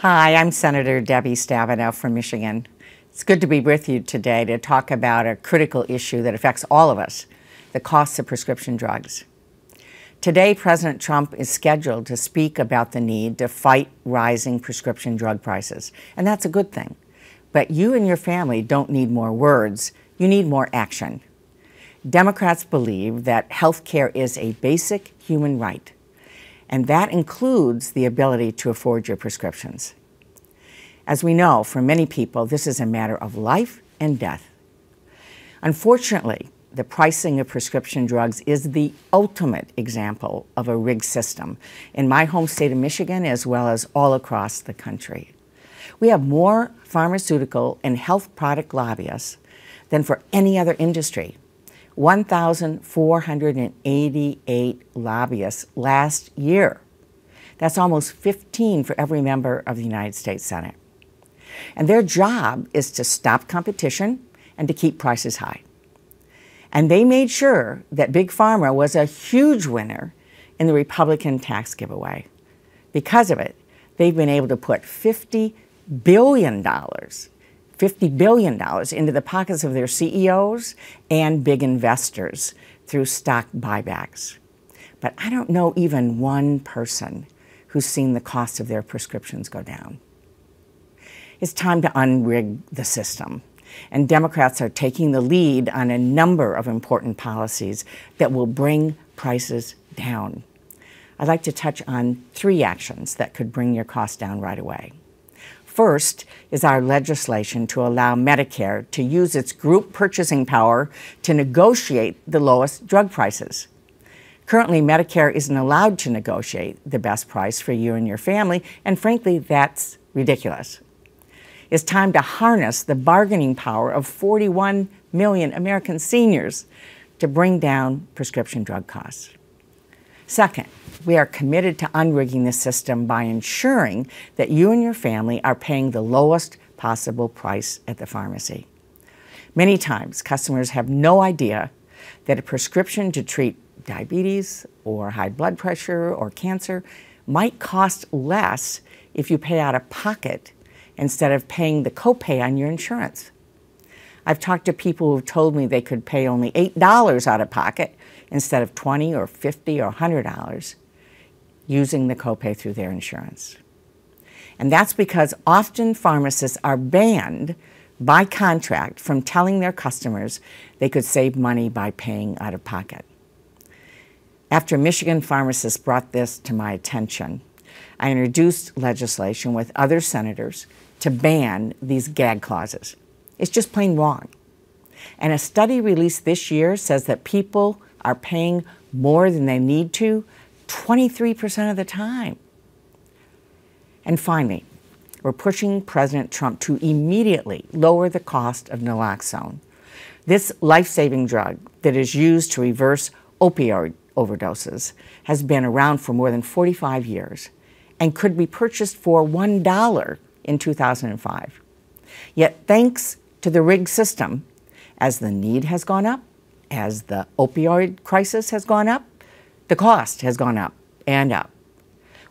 Hi, I'm Senator Debbie Stabenow from Michigan. It's good to be with you today to talk about a critical issue that affects all of us, the costs of prescription drugs. Today, President Trump is scheduled to speak about the need to fight rising prescription drug prices, and that's a good thing. But you and your family don't need more words, you need more action. Democrats believe that health care is a basic human right, and that includes the ability to afford your prescriptions. As we know, for many people, this is a matter of life and death. Unfortunately, the pricing of prescription drugs is the ultimate example of a rigged system in my home state of Michigan as well as all across the country. We have more pharmaceutical and health product lobbyists than for any other industry. 1,488 lobbyists last year. That's almost 15 for every member of the United States Senate. And their job is to stop competition and to keep prices high. And they made sure that Big Pharma was a huge winner in the Republican tax giveaway. Because of it, they've been able to put $50 billion into the pockets of their CEOs and big investors through stock buybacks. But I don't know even one person who's seen the cost of their prescriptions go down. It's time to unrig the system, and Democrats are taking the lead on a number of important policies that will bring prices down. I'd like to touch on 3 actions that could bring your costs down right away. First is our legislation to allow Medicare to use its group purchasing power to negotiate the lowest drug prices. Currently, Medicare isn't allowed to negotiate the best price for you and your family, and frankly, that's ridiculous. It's time to harness the bargaining power of 41 million American seniors to bring down prescription drug costs. Second, we are committed to unrigging the system by ensuring that you and your family are paying the lowest possible price at the pharmacy. Many times, customers have no idea that a prescription to treat diabetes or high blood pressure or cancer might cost less if you pay out of pocket instead of paying the copay on your insurance. I've talked to people who've told me they could pay only $8 out of pocket instead of $20 or $50 or $100 using the copay through their insurance. And that's because often pharmacists are banned by contract from telling their customers they could save money by paying out of pocket. After Michigan pharmacists brought this to my attention, I introduced legislation with other senators to ban these gag clauses. It's just plain wrong. And a study released this year says that people are paying more than they need to 23% of the time. And finally, we're pushing President Trump to immediately lower the cost of naloxone. This life-saving drug that is used to reverse opioid overdoses has been around for more than 45 years and could be purchased for $1 in 2005. Yet thanks to the rigged system, as the need has gone up, as the opioid crisis has gone up, the cost has gone up and up.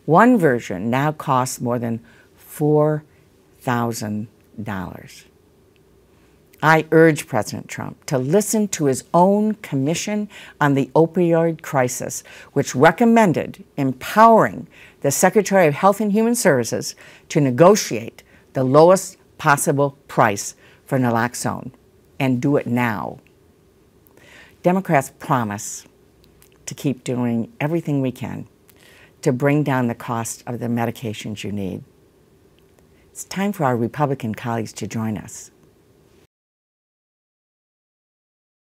One version now costs more than $4,000. I urge President Trump to listen to his own Commission on the Opioid Crisis, which recommended empowering the Secretary of Health and Human Services to negotiate the lowest possible price for naloxone, and do it now. Democrats promise to keep doing everything we can to bring down the cost of the medications you need. It's time for our Republican colleagues to join us.